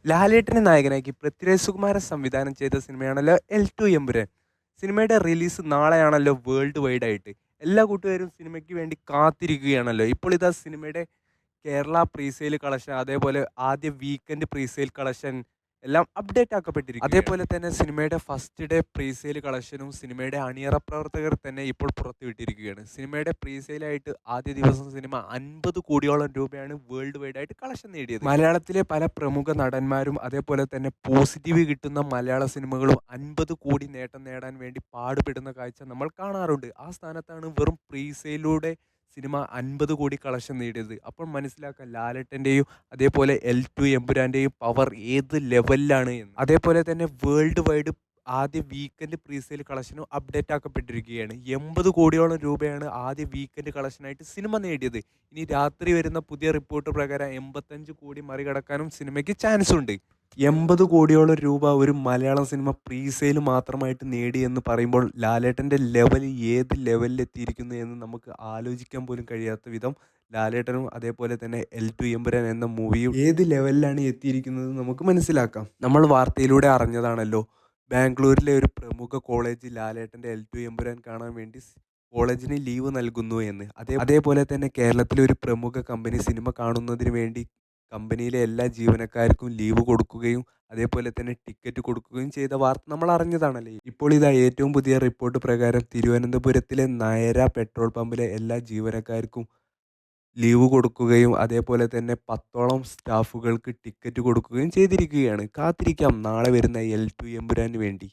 ലാലേട്ടനെ നായകനാക്കി പൃഥ്വിരാജ് സുകുമാരൻ സംവിധാനം ചെയ്ത സിനിമയാണല്ലോ L2 എമ്പുരാൻ. സിനിമയുടെ റിലീസ് നാളെയാണല്ലോ വേൾഡ് വൈഡ് ആയിട്ട്. എല്ലാ കൂട്ടുകാരും സിനിമയ്ക്ക് വേണ്ടി കാത്തിരിക്കുകയാണല്ലോ. ഇപ്പോൾ ഇതാ സിനിമയുടെ കേരള പ്രീസെയിൽ കളക്ഷൻ, അതേപോലെ ആദ്യ വീക്കെൻഡ് പ്രീസെയിൽ കളക്ഷൻ എല്ലാം അപ്ഡേറ്റ് ആക്കപ്പെട്ടിരിക്കും. അതേപോലെ തന്നെ സിനിമയുടെ ഫസ്റ്റ് ഡേ പ്രീസെയിൽ കളക്ഷനും സിനിമയുടെ അണിയറ പ്രവർത്തകർ തന്നെ ഇപ്പോൾ പുറത്തുവിട്ടിരിക്കുകയാണ്. സിനിമയുടെ പ്രീസെയിലായിട്ട് ആദ്യ ദിവസം സിനിമ 50 കോടിയോളം രൂപയാണ് വേൾഡ് വൈഡ് ആയിട്ട് കളക്ഷൻ നേടിയത്. മലയാളത്തിലെ പല പ്രമുഖ നടന്മാരും അതേപോലെ തന്നെ പോസിറ്റീവ് കിട്ടുന്ന മലയാള സിനിമകളും 50 കോടി നേട്ടം നേടാൻ വേണ്ടി പാടുപെടുന്ന കാഴ്ച നമ്മൾ കാണാറുണ്ട്. ആ സ്ഥാനത്താണ് വെറും പ്രീസെയിലൂടെ സിനിമ 50 കോടി കളക്ഷൻ നേടിയത്. അപ്പോൾ മനസ്സിലാക്കാം ലാലേട്ടൻ്റെയും അതേപോലെ L2 എമ്പുരാൻ്റെയും പവർ ഏത് ലെവലിലാണ് എന്ന്. അതേപോലെ തന്നെ വേൾഡ് വൈഡ് ആദ്യ വീക്കെൻഡ് പ്രീസെയിൽ കളക്ഷനും അപ്ഡേറ്റ് ആക്കപ്പെട്ടിരിക്കുകയാണ്. 80 കോടിയോളം രൂപയാണ് ആദ്യ വീക്കെൻഡ് കളക്ഷനായിട്ട് സിനിമ നേടിയത്. ഇനി രാത്രി വരുന്ന പുതിയ റിപ്പോർട്ട് പ്രകാരം 85 കോടി മറികടക്കാനും സിനിമയ്ക്ക് ചാൻസ് ഉണ്ട്. 80 കോടിയോളം രൂപ ഒരു മലയാളം സിനിമ പ്രീസെയിൽ മാത്രമായിട്ട് നേടി എന്ന് പറയുമ്പോൾ ലാലേട്ടൻ്റെ ലെവൽ ഏത് ലെവലിലെത്തിയിരിക്കുന്നു എന്ന് നമുക്ക് ആലോചിക്കാൻ പോലും കഴിയാത്ത വിധം ലാലേട്ടനും അതേപോലെ തന്നെ L2 എമ്പുരാൻ എന്ന മൂവിയും ഏത് ലെവലിലാണ് എത്തിയിരിക്കുന്നത് നമുക്ക് മനസ്സിലാക്കാം. നമ്മൾ വാർത്തയിലൂടെ അറിഞ്ഞതാണല്ലോ, ബാംഗ്ലൂരിലെ ഒരു പ്രമുഖ കോളേജ് ലാലേട്ടൻ്റെ L2 എമ്പുരാൻ കാണാൻ വേണ്ടി കോളേജിന് ലീവ് നൽകുന്നു എന്ന്. അതേപോലെ തന്നെ കേരളത്തിലെ ഒരു പ്രമുഖ കമ്പനി സിനിമ കാണുന്നതിന് വേണ്ടി കമ്പനിയിലെ എല്ലാ ജീവനക്കാർക്കും ലീവ് കൊടുക്കുകയും അതേപോലെ തന്നെ ടിക്കറ്റ് കൊടുക്കുകയും ചെയ്ത വാർത്ത നമ്മൾ അറിഞ്ഞതാണല്ലേ. ഇപ്പോൾ ഇതാ ഏറ്റവും പുതിയ റിപ്പോർട്ട് പ്രകാരം തിരുവനന്തപുരത്തിലെ നയര പെട്രോൾ പമ്പിലെ എല്ലാ ജീവനക്കാർക്കും ലീവ് കൊടുക്കുകയും അതേപോലെ തന്നെ 10ഓളം സ്റ്റാഫുകൾക്ക് ടിക്കറ്റ് കൊടുക്കുകയും ചെയ്തിരിക്കുകയാണ്. കാത്തിരിക്കാം നാളെ വരുന്ന L2 എമ്പുരാന് വേണ്ടി.